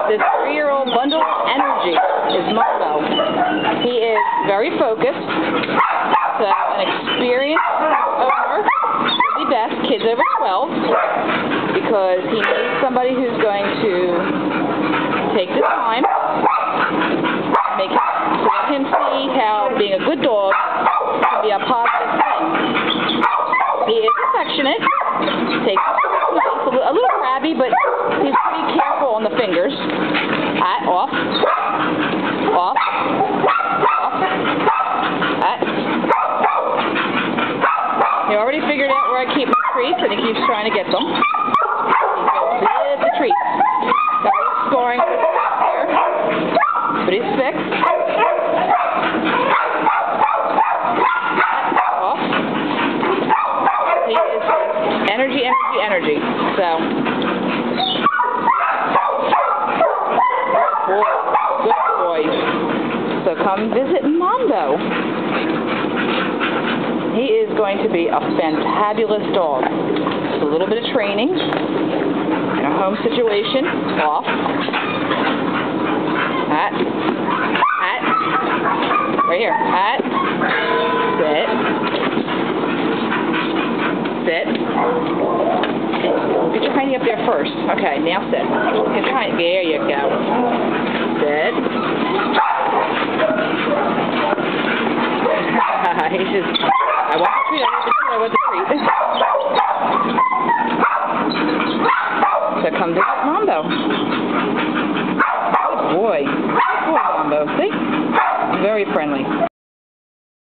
this 3-year-old bundle of energy is Mondo. He is very focused, so an experienced owner would be best, kids over 12, because he needs somebody who's going to take the time, to let him see how being a good dog can be a positive thing. He is affectionate, takes a little crabby, but he's pretty careful on the fingers. Off, off, off, He already figured out where I keep my treats, and he keeps trying to get them. He goes with the treats. Got a little scoring there, but he's fixed. Off. He is energy, energy, energy. So, good boy. So come visit Mondo. He is going to be a fantabulous dog. Just a little bit of training in a home situation. Off. Hat. Hat. Right here. Hat. Sit. Sit. Get your hiney up there first. Okay, now sit. Get your hiney. There you go. Sit. He's just, I want the treat, I want the treat, I want the treat.